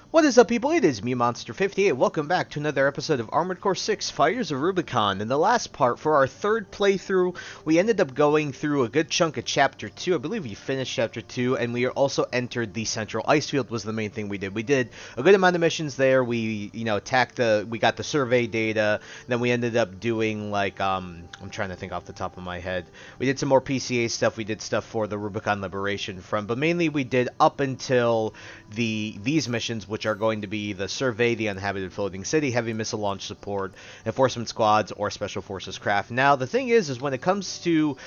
What is up, people? It is me, Monster58. Welcome back to another episode of Armored Core 6, Fires of Rubicon. In the last part, for our third playthrough, we ended up going through a good chunk of Chapter 2. I believe we finished Chapter 2, and we also entered the Central Ice Field was the main thing we did. We did a good amount of missions there. We, we got the survey data. Then we ended up doing, I'm trying to think off the top of my head. We did some more PCA stuff. We did stuff for the Rubicon Liberation Front. But mainly we did up until these missions, which are going to be the Survey, the Uninhabited Floating City, Heavy Missile Launch Support, Enforcement Squads, or Special Forces Craft. Now, the thing is when it comes to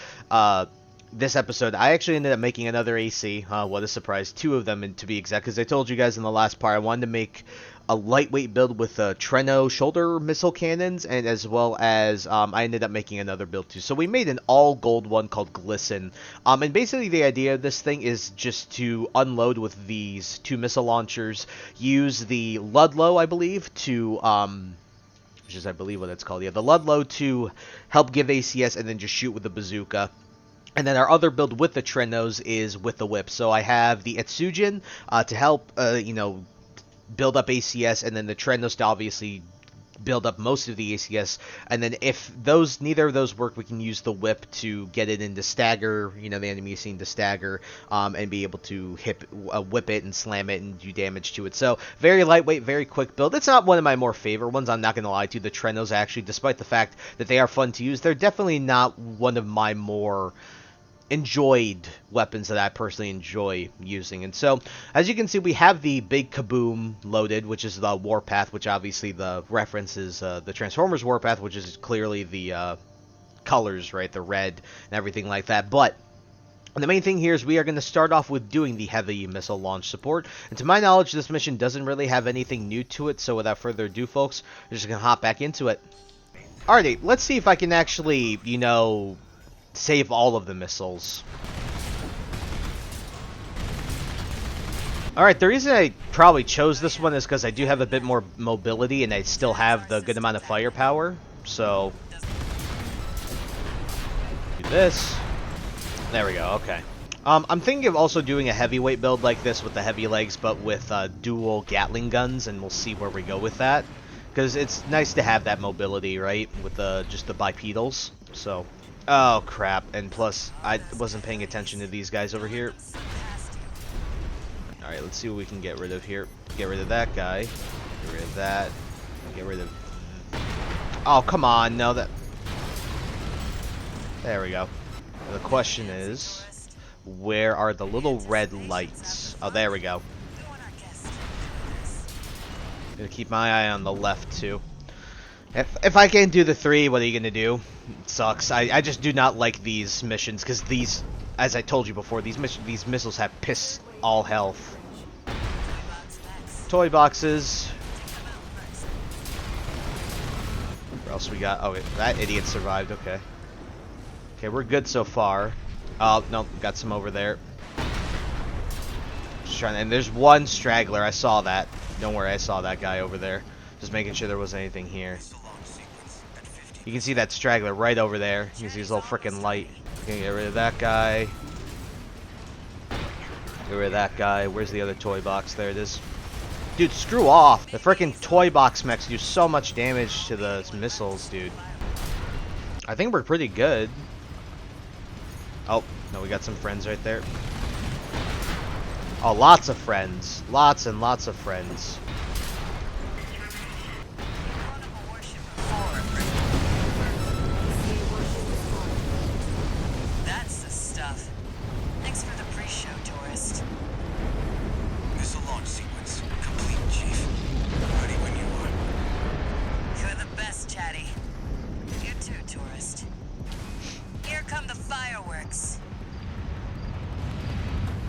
this episode, I actually ended up making another AC. What a surprise. 2 of them, to be exact, because I told you guys in the last part I wanted to make a lightweight build with Treno shoulder missile cannons, and as well as I ended up making another build too. So we made an all gold one called Glisten. And basically the idea of this thing is just to unload with these 2 missile launchers, use the Ludlow, I believe, to which is I believe what it's called. Yeah, the Ludlow to help give ACS, and then just shoot with the bazooka. And then our other build with the Trenos is with the whip. So I have the Etsujin to help, build up ACS, and then the Trenos to obviously build up most of the ACS. And then if neither of those work, we can use the whip to get it into stagger, the enemy scene to stagger, and be able to whip it and slam it and do damage to it. So very lightweight, very quick build. It's not one of my more favorite ones, I'm not going to lie to you. The Trenos, actually, despite the fact that they are fun to use, they're definitely not one of my more enjoyed weapons that I personally enjoy using. And so, as you can see, we have the big kaboom loaded, which is the warpath, which obviously the reference is the Transformers warpath, which is clearly the colors, right, the red and everything like that. But the main thing here is we are going to start off with doing the heavy missile launch support. And to my knowledge, this mission doesn't really have anything new to it, so without further ado, folks, we're just going to hop back into it. Alrighty, let's see if I can actually, save all of the missiles. Alright, the reason I probably chose this one is because I do have a bit more mobility and I still have the good amount of firepower. So, do this. There we go, okay. I'm thinking of also doing a heavyweight build like this with the heavy legs, but with dual Gatling guns, and we'll see where we go with that. Because it's nice to have that mobility, right, with just the bipedals, so... Oh, crap. And plus, I wasn't paying attention to these guys over here. Alright, let's see what we can get rid of here. Get rid of that guy. Get rid of that. Get rid of... Oh, come on. No, that... There we go. Now, the question is, where are the little red lights? Oh, there we go. Gonna keep my eye on the left, too. If I can't do the 3, what are you gonna do? It sucks. I just do not like these missions, because these, as I told you before, these missiles have piss all health. Toy boxes. What else we got? Oh, that idiot survived. Okay. Okay, we're good so far. Oh, no, got some over there. Just trying to, and there's one straggler. I saw that. Don't worry, I saw that guy over there. Just making sure there wasn't anything here. You can see that straggler right over there. You can see his little freaking light. Gonna get rid of that guy. Get rid of that guy. Where's the other toy box? There it is. Dude, screw off! The freaking toy box mechs do so much damage to the missiles, dude. I think we're pretty good. Oh, no, we got some friends right there. Oh, lots of friends. Lots and lots of friends.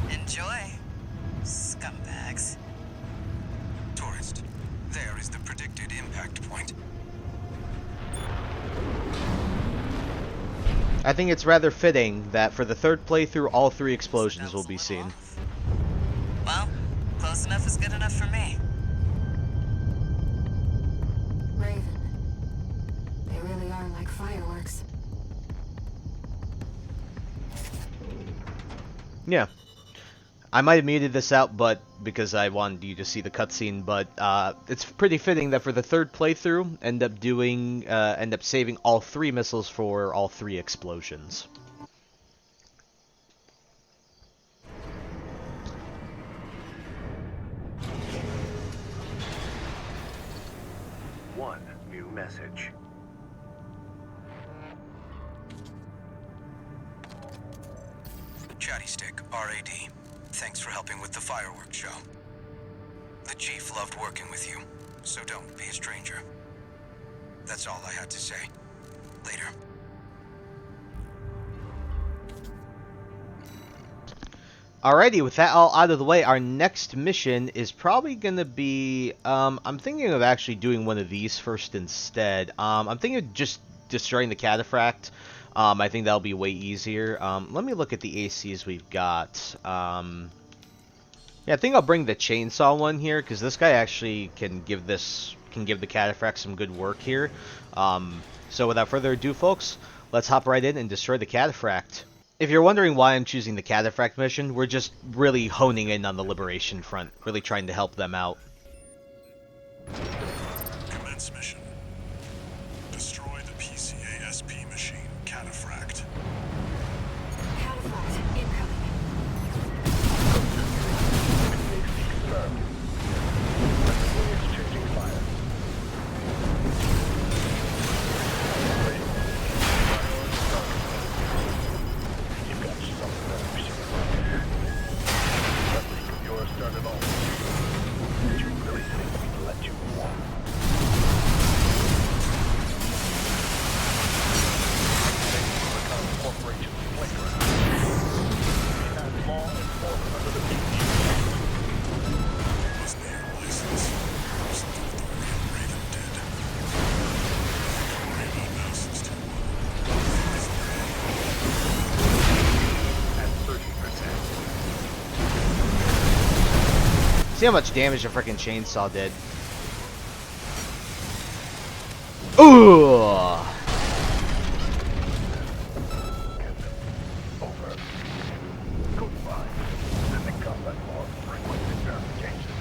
Enjoy, scumbags. Tourist, there is the predicted impact point. I think it's rather fitting that for the third playthrough, all 3 explosions will be seen. Well, close enough is good enough for me. Raven, they really are like fireworks. Yeah. I might have muted this out, but because I wanted you to see the cutscene, but it's pretty fitting that for the third playthrough, end up saving all 3 missiles for all 3 explosions. One new message. Chatty Stick, RAD. Thanks for helping with the fireworks show. The Chief loved working with you, so don't be a stranger. That's all I had to say. Later. Alrighty, with that all out of the way, our next mission is probably going to be, I'm thinking of actually doing one of these first instead. I'm thinking of just destroying the cataphract. I think that'll be way easier. Let me look at the ACs we've got. Yeah, I think I'll bring the chainsaw one here, because this guy actually can give the cataphract some good work here. So without further ado, folks, let's hop right in and destroy the cataphract. If you're wondering why I'm choosing the cataphract mission, we're just really honing in on the Liberation front, really trying to help them out. Commence mission. Destroy the PCA-SP machine, Cataphract. Cataphract incoming. Exchanging fire. You've got something that we that leak of yours started all. Did you really think we'd let you walk? Rubicon Corporation's playground. We had law enforcement under the beach. Was their license. Something that the real Raven did. Don't worry about now since 2-1. At 30%. See how much damage the freaking chainsaw did. Ooh! Over. Goodbye. And the combat log requested verification.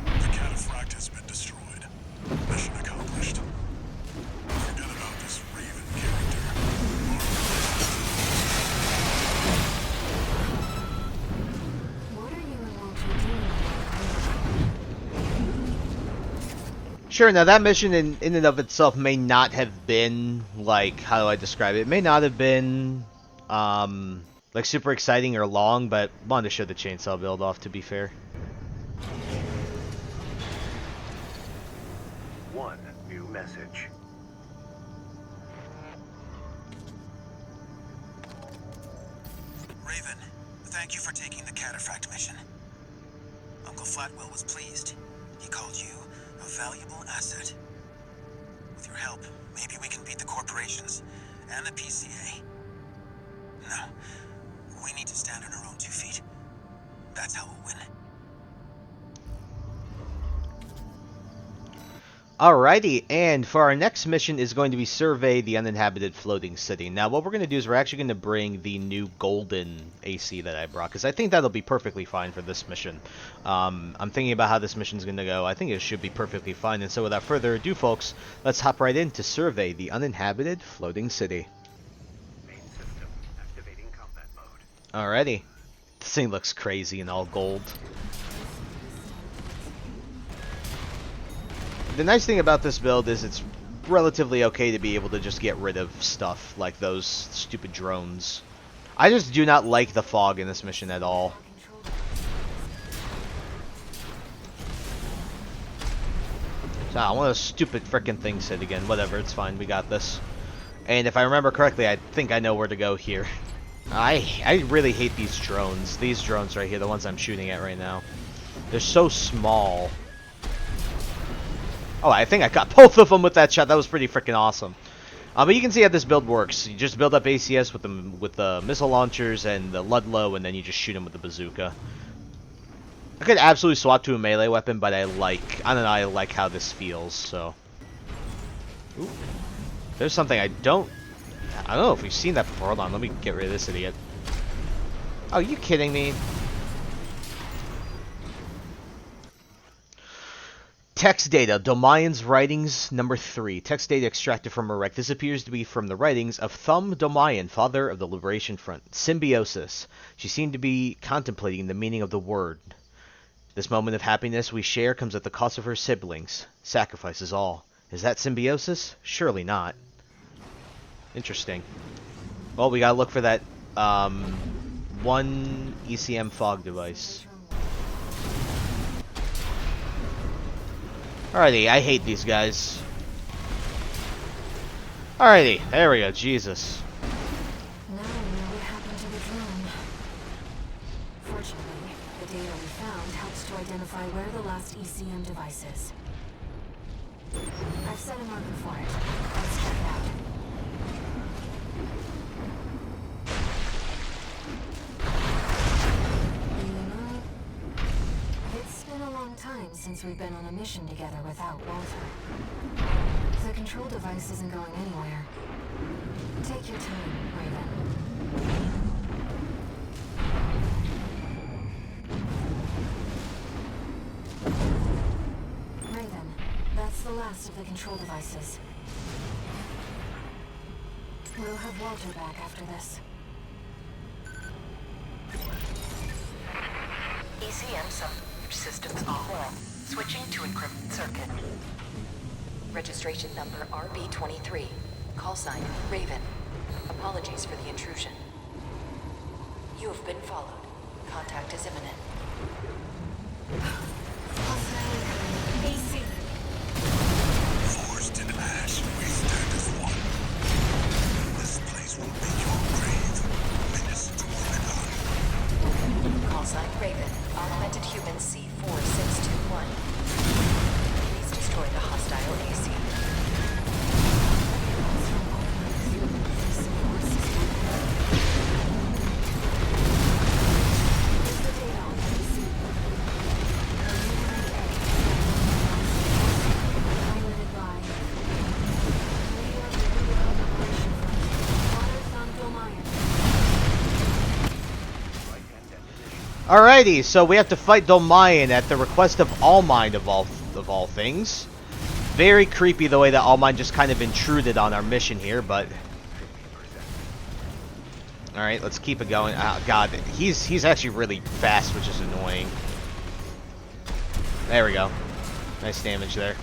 The Cataphract has been destroyed. Mission accomplished. Forget about this Raven character. What are you and Walter doing? Sure, now that mission in and of itself may not have been, like, how do I describe it? It may not have been, like, super exciting or long, but I wanted to show the chainsaw build off, to be fair. One new message. Raven, thank you for taking the Cataphract mission. Uncle Flatwell was pleased. He called you a valuable asset. With your help, maybe we can beat the corporations and the PCA. No, we need to stand on our own 2 feet. That's how we'll win. Alrighty, and for our next mission is going to be survey the uninhabited floating city. Now, what we're going to do is we're actually going to bring the new golden AC that I brought, because I think that'll be perfectly fine for this mission. I'm thinking about how this mission's going to go. I think it should be perfectly fine, and so without further ado, folks, let's hop right in to survey the uninhabited floating city. Main system activating combat mode. Alrighty. This thing looks crazy in all gold. The nice thing about this build is it's relatively okay to be able to just get rid of stuff like those stupid drones. I just do not like the fog in this mission at all. Ah, one of those stupid frickin' things hit again. Whatever, it's fine. We got this. And if I remember correctly, I think I know where to go here. I really hate these drones. These drones right here, the ones I'm shooting at right now. They're so small. Oh, I think I got both of them with that shot. That was pretty freaking awesome. But you can see how this build works. You just build up ACS with the missile launchers and the Ludlow, and then you just shoot them with the bazooka. I could absolutely swap to a melee weapon, but I don't know, I like how this feels, so. Ooh. There's something I don't I don't know if we've seen that before. Hold on, let me get rid of this idiot. Oh, you kidding me? Text data, Domayan's writings number 3. Text data extracted from a wreck. This appears to be from the writings of Thumb Domayan, father of the Liberation Front. Symbiosis. She seemed to be contemplating the meaning of the word. This moment of happiness we share comes at the cost of her siblings. Sacrifice is all. Is that symbiosis? Surely not. Interesting. Well, we gotta look for that, one ECM fog device. Alrighty, I hate these guys. Alrighty, there we go, Jesus. Now we know what happened to the drone. Fortunately, the data we found helps to identify where the last ECM device is. I've set a marker for it. Let's check it out. It's been a long time since we've been on a mission together without Walter. The control device isn't going anywhere. Take your time, Raven. Raven, that's the last of the control devices. We'll have Walter back after this. ECM systems offline. Switching to encrypted circuit. Registration number RB23. Call sign Raven. Apologies for the intrusion. You have been followed. Contact is imminent. AC. Forged in ash, we stand as one. This place will be your grave. Menace to Rubicon. Call sign Raven. Augmented human C4621. Please destroy the hostile AC. Alrighty, so we have to fight Domayan at the request of Allmind of all things. Very creepy the way that Allmind just kind of intruded on our mission here, but alright, let's keep it going. Oh god, he's actually really fast, which is annoying. There we go. Nice damage there.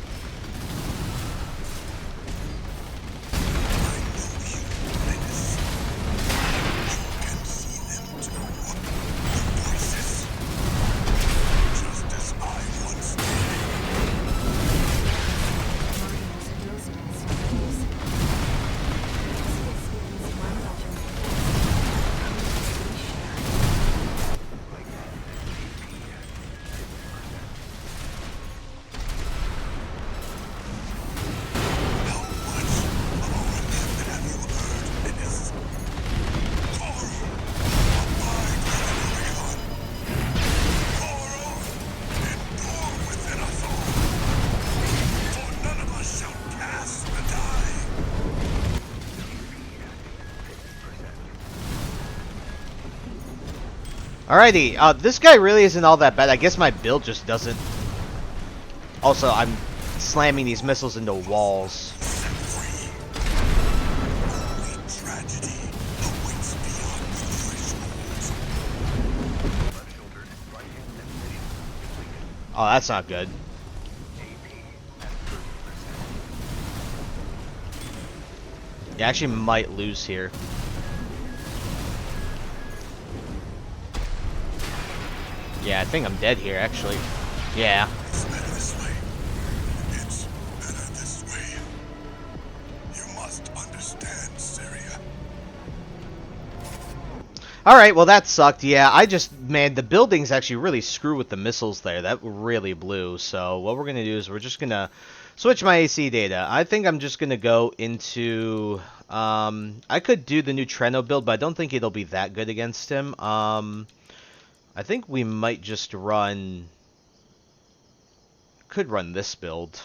Alrighty, this guy really isn't all that bad. I guess my build just doesn't... Also, I'm slamming these missiles into walls. Oh, that's not good. You actually might lose here. Yeah, I think I'm dead here, actually. Yeah. It's better this way. It's better this way. You must understand, Syria. Alright, well that sucked. Yeah, man, the buildings actually really screw with the missiles there. That really blew. So what we're going to do is we're just going to switch my AC data. I think I'm just going to go into... I could do the new Treno build, but I don't think it'll be that good against him. I think we might just run... Could run this build.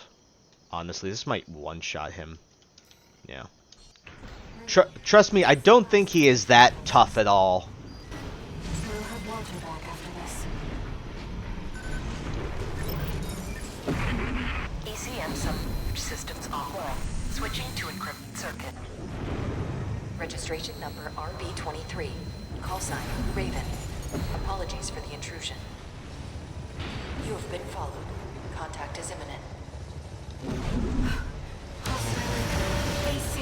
Honestly, this might one-shot him. Yeah. Trust me, I don't think he is that tough at all. So we'll have Walter back after this. ECM subsystems offline. Switching to encrypted circuit. Registration number RB23. Call sign Raven. Apologies for the intrusion. You have been followed. Contact is imminent. AC.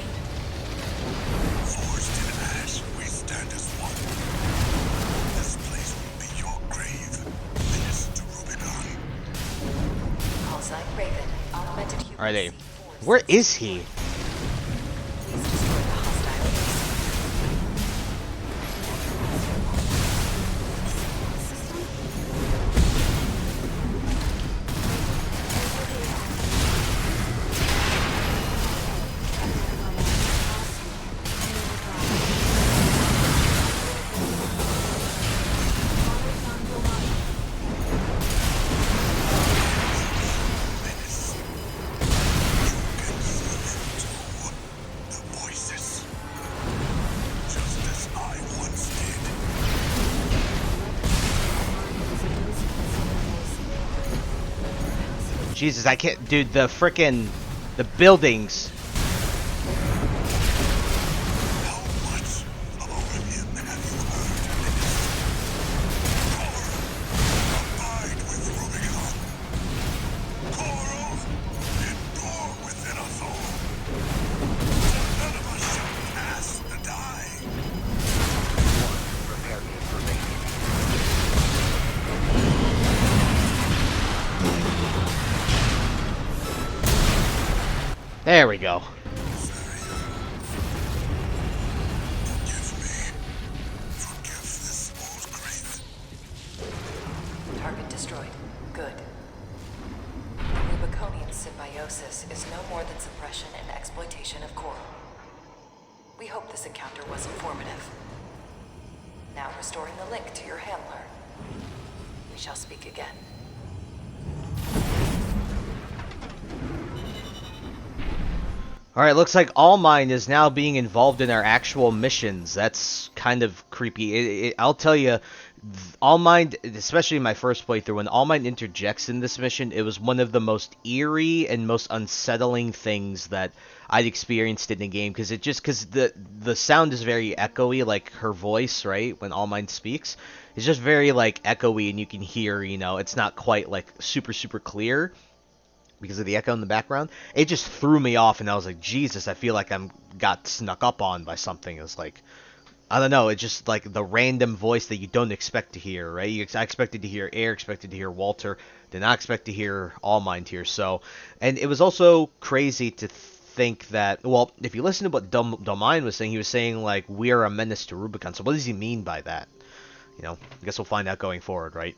Forged in ash, we stand as one. This place will be your grave. Menace to Rubicon. Call sign Raven. Augmented human. Alrighty. C4 Where is he? Please destroy the hostile base. Menace. You can serve him too. The voices. Just as I once did. Jesus, I can't, dude. The buildings. How much about him have you heard, Menace? Abide with Rubicon. Coral, endure within us all. None of us shall pass the die. Repair kit remaining. There we go. Forgive me. Forgive this old grave. Target destroyed. Good. Rubiconian symbiosis is no more than suppression and exploitation of coral. We hope this encounter was informative. Now restoring the link to your handler. We shall speak again. Alright, looks like Allmind is now being involved in our actual missions. That's kind of creepy. I'll tell you, Allmind, especially in my first playthrough, when Allmind interjects in this mission, it was one of the most eerie and most unsettling things that I'd experienced in the game, because the sound is very echoey, like her voice, right, when Allmind speaks. It's just very, like, echoey, and you can hear, it's not quite, like, super, super clear because of the echo in the background. It just threw me off, and I was like, Jesus, I feel like got snuck up on by something. It's like, I don't know, it's just like the random voice that you don't expect to hear, right? I expected to hear Air, expected to hear Walter, did not expect to hear Allmind here. So, and it was also crazy to think that, well, if you listen to what Domain was saying, he was saying, like, we are a menace to Rubicon. So what does he mean by that? I guess we'll find out going forward, right?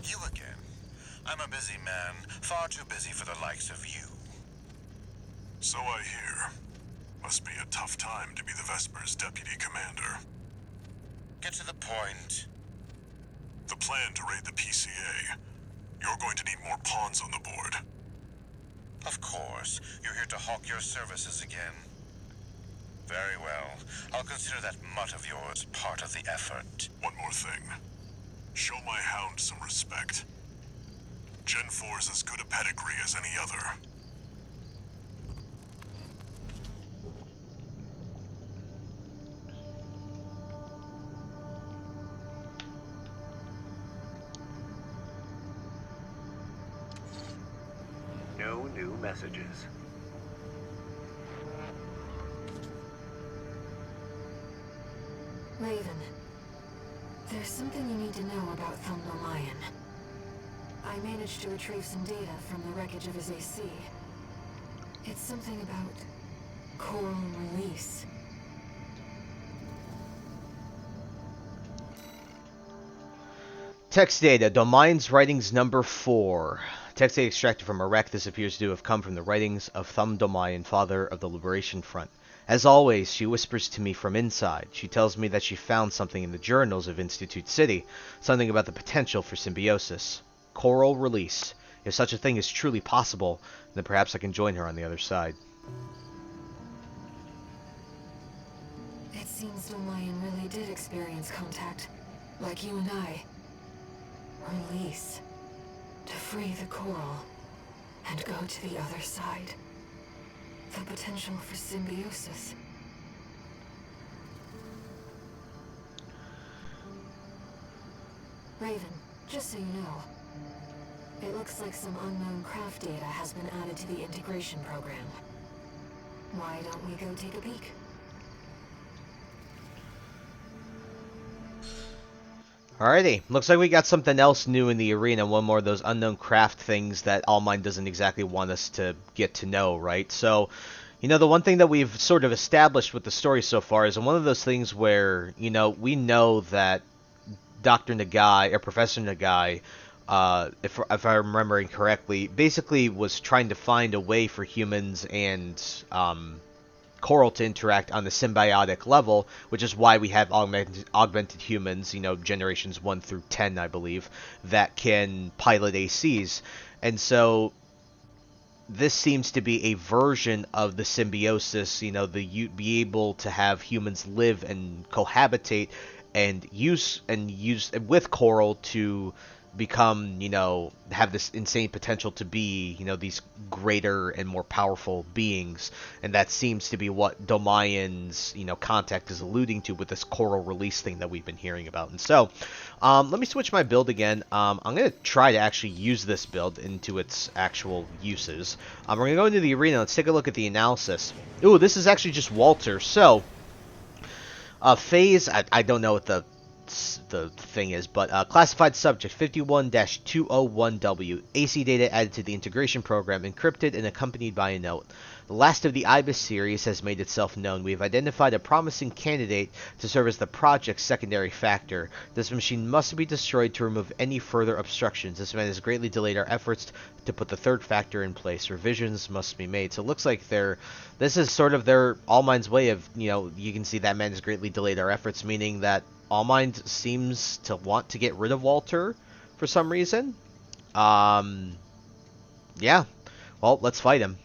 You again. I'm a busy man, far too busy for the likes of you. So I hear. Must be a tough time to be the Vesper's deputy commander. Get to the point. The plan to raid the PCA. You're going to need more pawns on the board. Of course. You're here to hawk your services again. Very well. I'll consider that mutt of yours part of the effort. One more thing. Show my hound some respect. Gen 4 is as good a pedigree as any other. No new messages. Raven, there's something you need to know about Thumnomayan. I managed to retrieve some data from the wreckage of his AC. It's something about coral release. Text data, Domain's writings number 4. Text data extracted from a wreck. This appears to have come from the writings of Thumnomayan, father of the Liberation Front. As always, she whispers to me from inside. She tells me that she found something in the journals of Institute City, something about the potential for symbiosis. Coral release. If such a thing is truly possible, then perhaps I can join her on the other side. It seems Domayan really did experience contact, like you and I. Release. To free the coral, and go to the other side. The potential for symbiosis. Raven, just so you know, it looks like some unknown craft data has been added to the integration program. Why don't we go take a peek? Alrighty, looks like we got something else new in the arena, one more of those unknown craft things that Allmind doesn't exactly want us to get to know, right? So, you know, the one thing that we've sort of established with the story so far is one of those things where, you know, we know that Dr. Nagai, or Professor Nagai, if I'm remembering correctly, basically was trying to find a way for humans and Coral to interact on the symbiotic level, which is why we have augmented humans, you know, generations 1 through 10, I believe, that can pilot ACs. And so this seems to be a version of the symbiosis, you know, be able to have humans live and cohabitate and use with Coral to become, you know, have this insane potential to be, you know, these greater and more powerful beings. And that seems to be what Domayan's, you know, contact is alluding to with this coral release thing that we've been hearing about. And so, let me switch my build again. I'm going to try to actually use this build into its actual uses. We're going to go into the arena. Let's take a look at the analysis. Ooh, this is actually just Walter. So, phase, I don't know what the thing is, but classified subject 51-201W, AC data added to the integration program, encrypted and accompanied by a note. The last of the IBIS series has made itself known. We have identified a promising candidate to serve as the project's secondary factor. This machine must be destroyed to remove any further obstructions. This man has greatly delayed our efforts to put the third factor in place. Revisions must be made. So it looks like this is sort of their Allmind's way of, you know, you can see that man has greatly delayed our efforts, meaning that Allmind seems to want to get rid of Walter for some reason. Yeah. Well, let's fight him.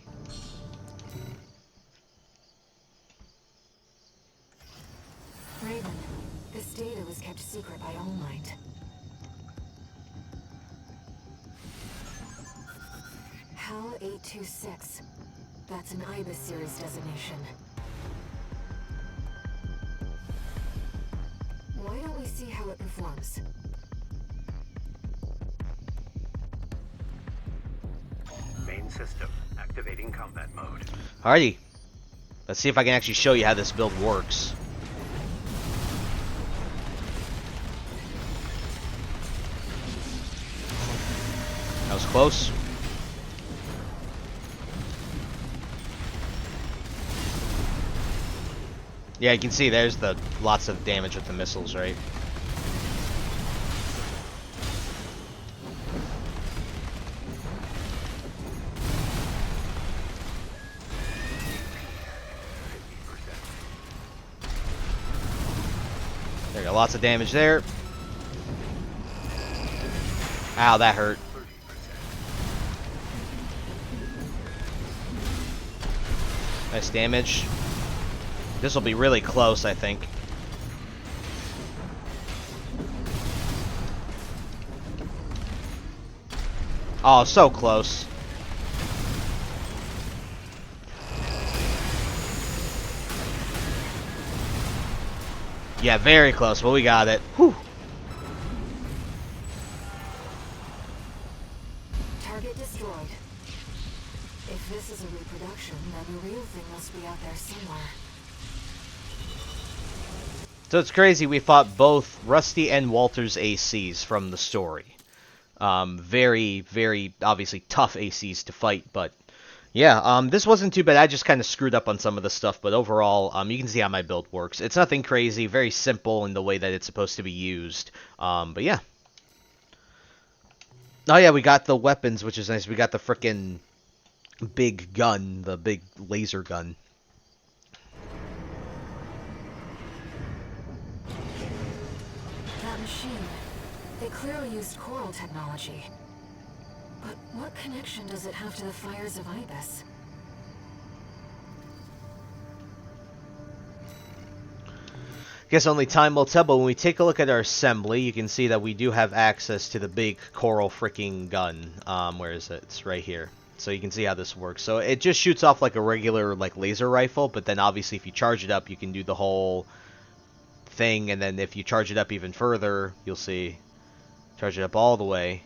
Raven, this data was kept secret by Allmind. HAL 826. That's an IBIS series designation. Why don't we see how it performs? Main system activating combat mode. Alrighty. Let's see if I can actually show you how this build works. That was close. Yeah, you can see there's the lots of damage with the missiles, right? There you go, lots of damage there. Ow, that hurt. Nice damage. This will be really close, I think. Oh, so close. Yeah, very close, but we got it. Whew. Target destroyed. If this is a reproduction, then the real thing must be out there somewhere. So it's crazy, we fought both Rusty and Walter's ACs from the story. Very, very, obviously tough ACs to fight, but yeah, this wasn't too bad. I just kind of screwed up on some of the stuff, but overall, you can see how my build works. It's nothing crazy, very simple in the way that it's supposed to be used, but yeah. Oh yeah, we got the weapons, which is nice. We got the frickin' big gun, the big laser gun. machine. They clearly used coral technology. But what connection does it have to the fires of Ibis? Guess only time will tell, but when we take a look at our assembly, you can see that we do have access to the big coral freaking gun. Where is it? It's right here. So you can see how this works. So it just shoots off like a regular like laser rifle, but then obviously if you charge it up, you can do the whole thing, and then if you charge it up even further, you'll see, charge it up all the way,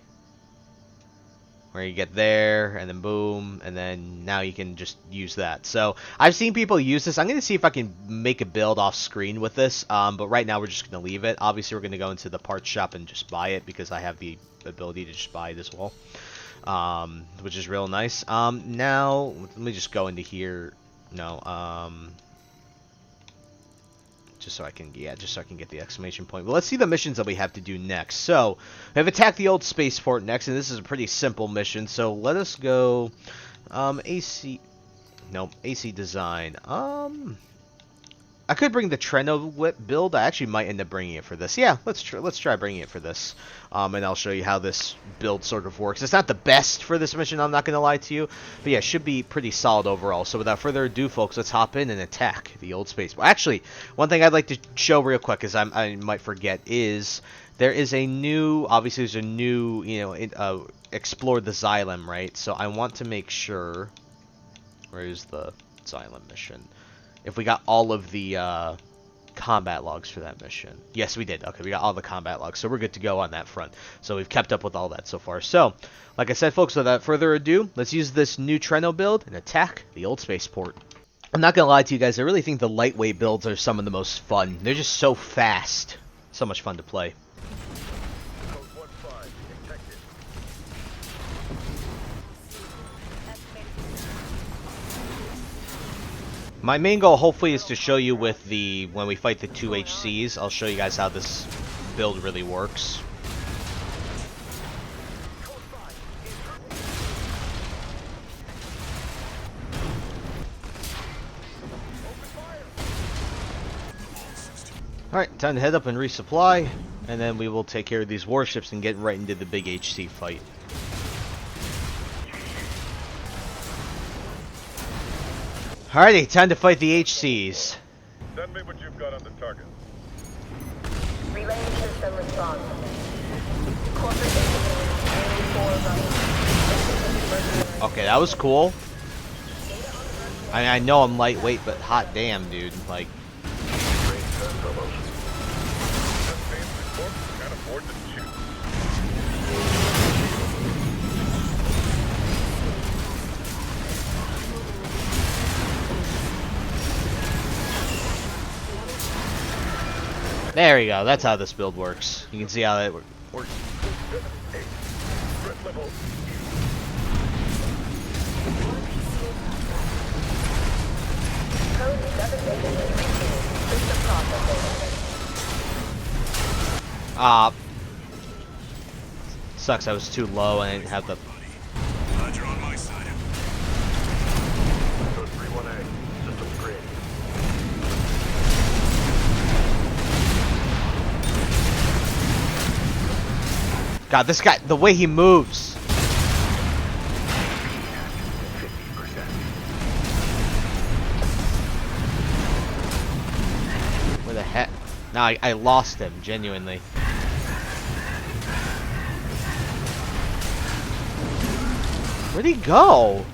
where you get there, and then boom, and then now you can just use that. So I've seen people use this. I'm going to see if I can make a build off screen with this, but right now we're just going to leave it. Obviously we're going to go into the parts shop and just buy it, because I have the ability to just buy it as well, which is real nice. Now let me just go into here. Just so I can get the exclamation point. But let's see the missions that we have to do next. So we have attacked the old spaceport next, and this is a pretty simple mission. So let us go AC design. I could bring the Treno whip build. I actually might end up bringing it for this. Yeah, let's try bringing it for this. And I'll show you how this build sort of works. It's not the best for this mission, I'm not going to lie to you. But yeah, it should be pretty solid overall. So without further ado, folks, let's hop in and attack the old spaceport. Actually, one thing I'd like to show real quick, because I might forget, is there is a new, obviously there's a new, explore the Xylem, right? So I want to make sure, where is the Xylem mission? If we got all of the combat logs for that mission. Yes, we did. Okay, we got all the combat logs, so we're good to go on that front. So we've kept up with all that so far. So, like I said, folks, without further ado, let's use this new Treno build and attack the old spaceport. I'm not going to lie to you guys, I really think the lightweight builds are some of the most fun. They're just so fast. So much fun to play. Code 1-5, detected. My main goal, hopefully, is to show you with the, when we fight the 2 HCs, I'll show you guys how this build really works. Alright, time to head up and resupply, and then we will take care of these warships and get right into the big HC fight. Alrighty, time to fight the HCs. Send me what you've got on the target. Relaying system response. Corporate V.IV. Okay, that was cool. I know I'm lightweight, but hot damn, dude. Like, Can't afford to shoot. there we go. That's how this build works. You can see how that works. Threat level. Code 788. System processing. Sucks I was too low and I didn't have the... Glad you're on my side. Code 31A. Systems green. God, this guy, the way he moves. 50%. Where the heck? No, I lost him, genuinely. Where'd he go?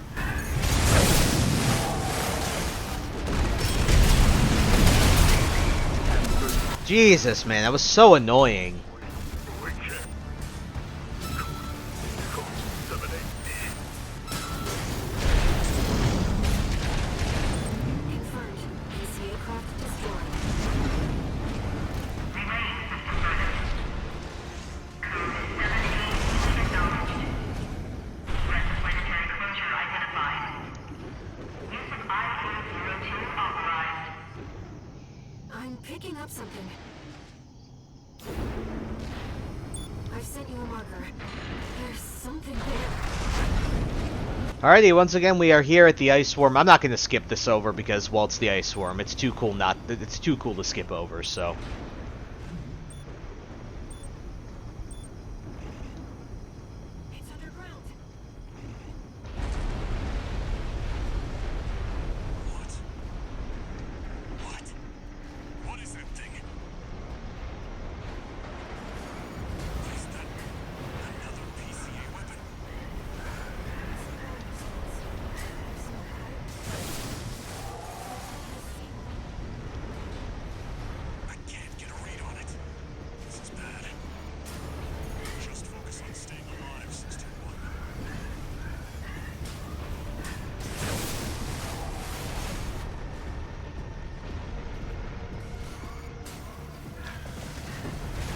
Jesus, man, that was so annoying. Confirmed. PCA craft destroyed. I'm picking up something. I've sent you a marker. There's something there. Alrighty, once again, we are here at the Ice Swarm. I'm not going to skip this over because, well, it's the Ice Swarm. It's too cool to skip over, so...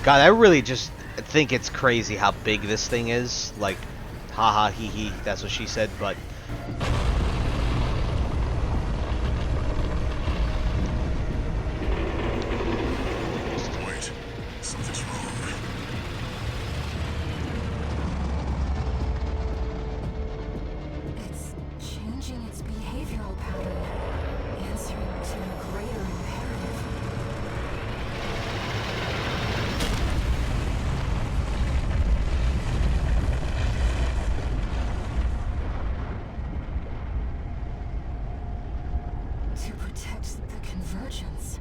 God, I really just think it's crazy how big this thing is. Like, haha, hee hee, that's what she said, but... Wait, something's wrong. It's changing its behavioral pattern, answering to a greater imperative. To protect the convergence.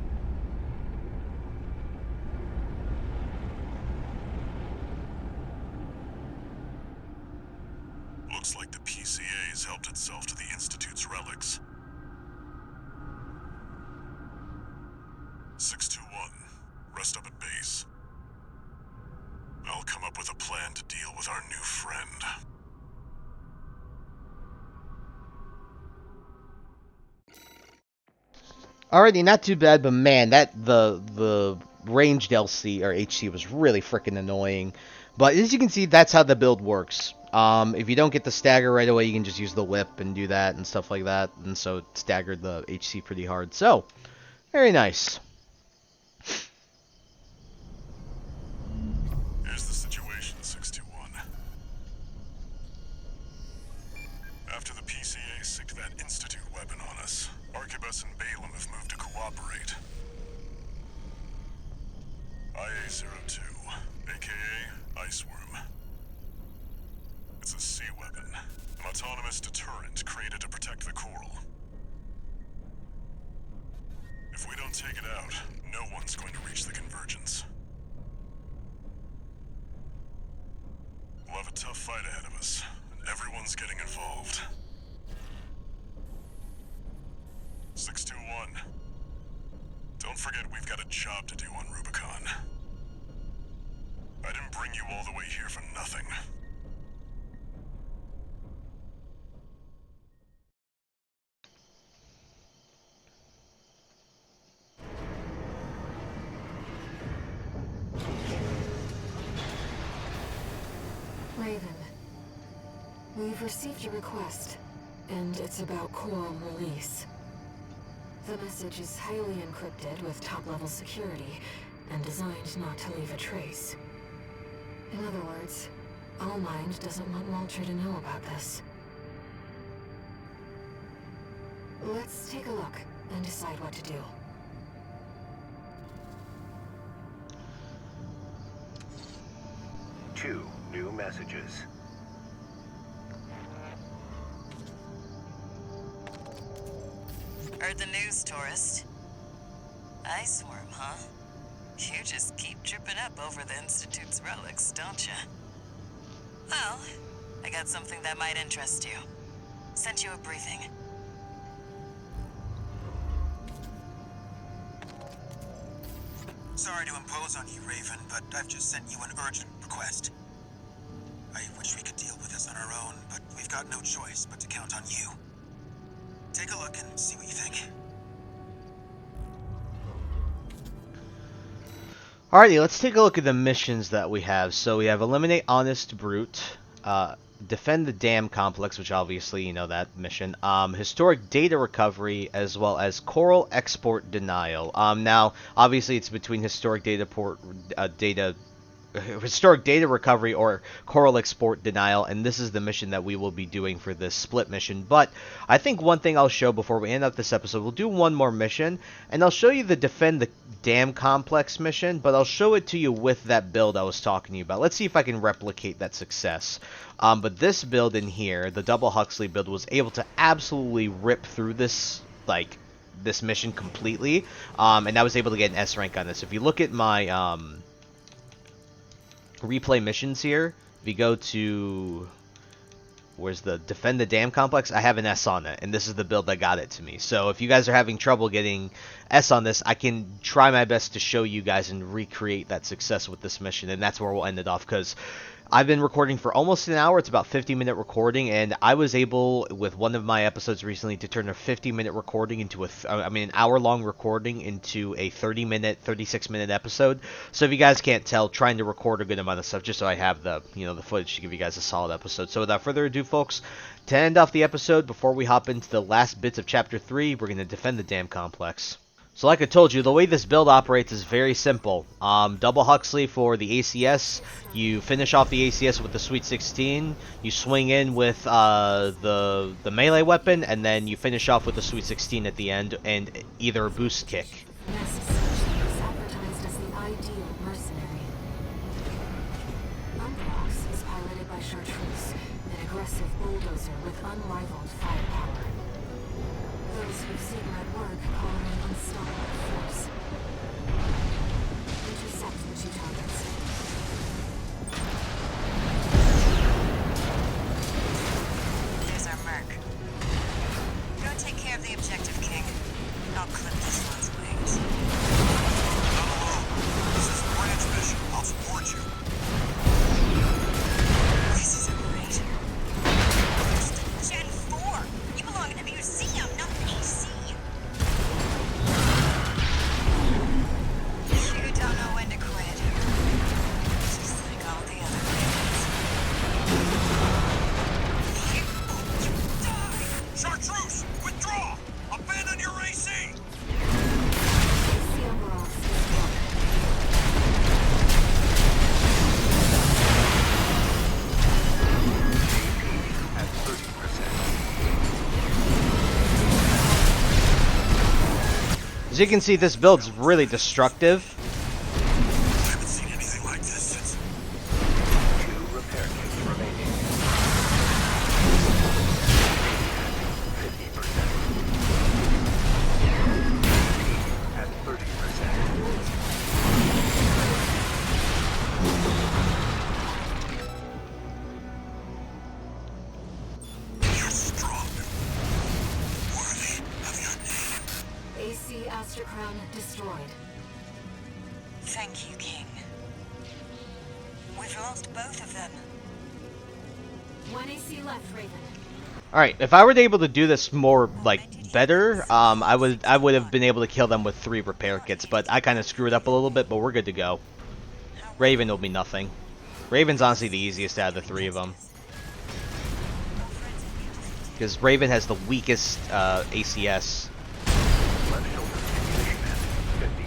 Looks like the PCA's helped itself to the Institute's relics. 621, rest up at base. I'll come up with a plan to deal with our new friend. Alrighty, not too bad, but man, the ranged LC or HC was really freaking annoying. But as you can see, that's how the build works. If you don't get the stagger right away, you can just use the whip and do that and stuff like that. And so it staggered the HC pretty hard. So, very nice. Here's the situation, 621. After the PCA sicked that Institute weapon on us, Arquebus and Balaam have moved to cooperate. IA-02, aka Iceworm. It's a sea weapon, an autonomous deterrent created to protect the coral. If we don't take it out, no one's going to reach the convergence. We'll have a tough fight ahead of us, and everyone's getting involved. 621. Don't forget we've got a job to do on Rubicon. I didn't bring you all the way here for nothing. Raven, we've received your request, and it's about coral release. The message is highly encrypted with top-level security, and designed not to leave a trace. In other words, Allmind doesn't want Walter to know about this. Let's take a look and decide what to do. Two new messages. Heard the news, tourist. Iceworm, huh? You just keep tripping up over the Institute's relics, don't you? Well, I got something that might interest you. Sent you a briefing. Sorry to impose on you, Raven, but I've just sent you an urgent request. I wish we could deal with this on our own, but we've got no choice but to count on you. Take a look and see what you think. Alrighty, let's take a look at the missions that we have. So we have Eliminate Honest Brute, Defend the Dam Complex, which obviously, you know that mission, Historic Data Recovery, as well as Coral Export Denial. Now, obviously it's between Historic Data Recovery or Coral Export Denial, and this is the mission that we will be doing for this split mission. But I think one thing I'll show before we end up this episode, we'll do one more mission, and I'll show you the Defend the Dam Complex mission, but I'll show it to you with that build I was talking to you about. Let's see if I can replicate that success. But this build in here, the Double Huxley build, was able to absolutely rip through this, like, this mission completely, and I was able to get an S rank on this. If you look at my, replay missions here, if you go to where's the Defend the Dam Complex, I have an S on it, and this is the build that got it to me. So if you guys are having trouble getting S on this, I can try my best to show you guys and recreate that success with this mission, and that's where we'll end it off, because I've been recording for almost an hour. It's about 50-minute recording, and I was able, with one of my episodes recently, to turn a 50-minute recording into an hour-long recording into a 30-minute, 36-minute episode. So if you guys can't tell, trying to record a good amount of stuff just so I have the, the footage to give you guys a solid episode. So without further ado, folks, to end off the episode, before we hop into the last bits of Chapter 3, we're going to defend the dam complex. So like I told you, the way this build operates is very simple. Double Huxley for the ACS. You finish off the ACS with the Sweet 16. You swing in with the melee weapon, and then you finish off with the Sweet 16 at the end, and either a boost kick. is advertised as the ideal mercenary. Umbrox is piloted by Chartreuse, an aggressive bulldozer with unrivaled firepower. Those who've seen her at work call her an unstoppable force. Intercept the two targets. There's our merc. Go take care of the objective, King. I'll clip this one's wings. This is a branch mission. I'll support you. This isn't right. There's Gen 4. You belong in a museum, not AC. You don't know when to quit. Just like all the other kids. You die! Chartreuse, withdraw! Abandon your AC! AC Umbrox is blocked. At 30%. As you can see, this build's really destructive. I haven't seen anything like this since... 2 repair kits remaining. 50%. At 30%. You're strong. Worthy of your name. AC Astrocrown destroyed. Thank you, King. We've lost both of them. 1 AC left, Raven. Alright, if I were able to do this more, better, I would have been able to kill them with 3 repair kits, but I kind of screwed up a little bit, but we're good to go. Raven will be nothing. Raven's honestly the easiest out of the 3 of them. Because Raven has the weakest ACS. Left shoulder stimulation at 50.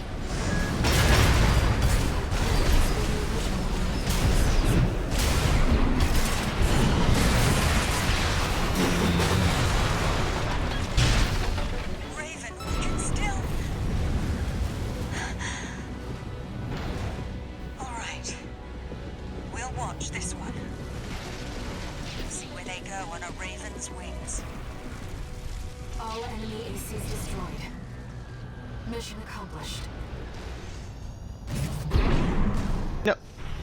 Raven, we can still... Alright. We'll watch this one. See where they go on a Raven's wings. All enemy ACs destroyed. Mission accomplished. No,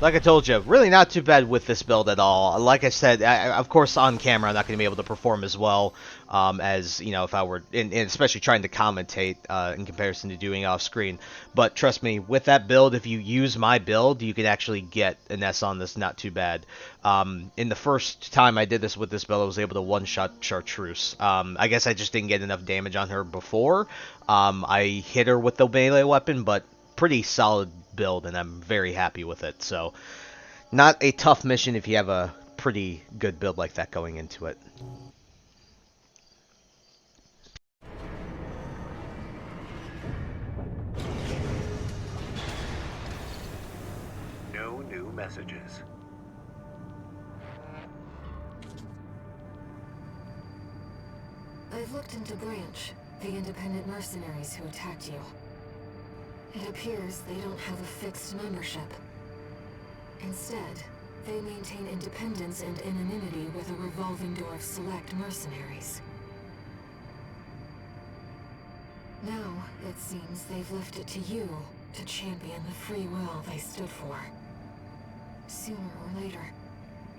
like I told you, really not too bad with this build at all. Like I said, of course on camera I'm not going to be able to perform as well as, if I were, and especially trying to commentate in comparison to doing off screen. But trust me, with that build, if you use my build, you can actually get an S on this not too bad. In the first time I did this with this build, I was able to one-shot Chartreuse. I guess I just didn't get enough damage on her before. I hit her with the melee weapon, but pretty solid build, and I'm very happy with it. So, not a tough mission if you have a pretty good build like that going into it. No new messages. I've looked into Branch, the independent mercenaries who attacked you. It appears they don't have a fixed membership. Instead, they maintain independence and anonymity with a revolving door of select mercenaries. Now, it seems they've left it to you to champion the free will they stood for. Sooner or later,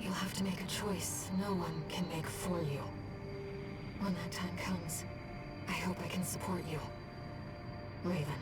you'll have to make a choice no one can make for you. When that time comes, I hope I can support you. Raven.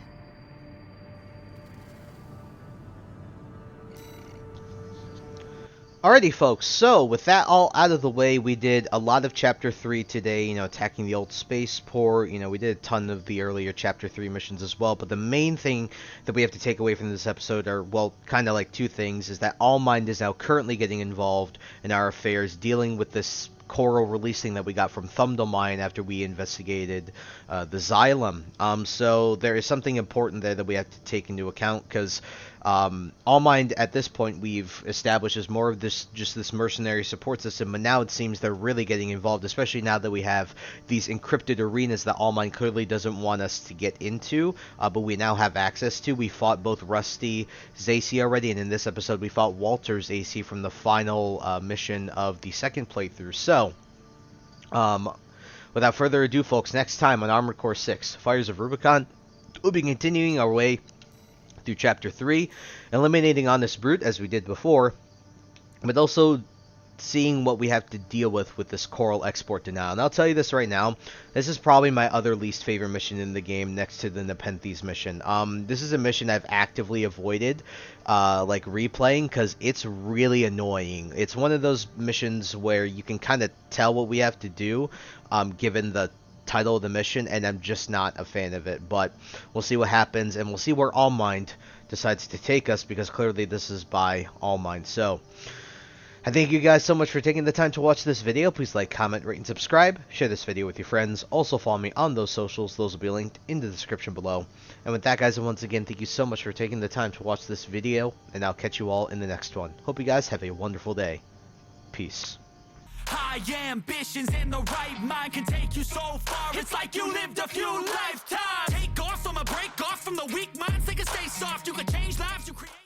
Alrighty, folks, so with that all out of the way, we did a lot of Chapter 3 today, you know, attacking the old spaceport. You know, we did a ton of the earlier Chapter 3 missions as well, but the main thing that we have to take away from this episode are, well, kind of like two things, is that Allmind is now currently getting involved in our affairs, dealing with this coral releasing that we got from Thumdomine after we investigated the Xylem. So there is something important there that we have to take into account, because Allmind at this point we've established as more of this mercenary support system, but now it seems they're really getting involved, especially now that we have these encrypted arenas that Allmind clearly doesn't want us to get into, but we now have access to. We fought both Rusty's AC already, and in this episode we fought Walter's AC from the final mission of the second playthrough. So, without further ado, folks, next time on Armored Core 6, Fires of Rubicon, we'll be continuing our way through Chapter 3, eliminating Honest Brute as we did before, but also seeing what we have to deal with this coral export denial. And I'll tell you this right now, this is probably my other least favorite mission in the game, next to the Nepenthes mission. This is a mission I've actively avoided, like replaying, because it's really annoying. It's one of those missions where you can kind of tell what we have to do, given the title of the mission, and I'm just not a fan of it. But we'll see what happens, and we'll see where Allmind decides to take us, because clearly this is by Allmind. So I thank you guys so much for taking the time to watch this video. Please like, comment, rate, and subscribe. Share this video with your friends. Also follow me on those socials. Those will be linked in the description below. And with that, guys, once again, thank you so much for taking the time to watch this video, and I'll catch you all in the next one. Hope you guys have a wonderful day. Peace. High ambitions and the right mind can take you so far. It's like you lived a few lives.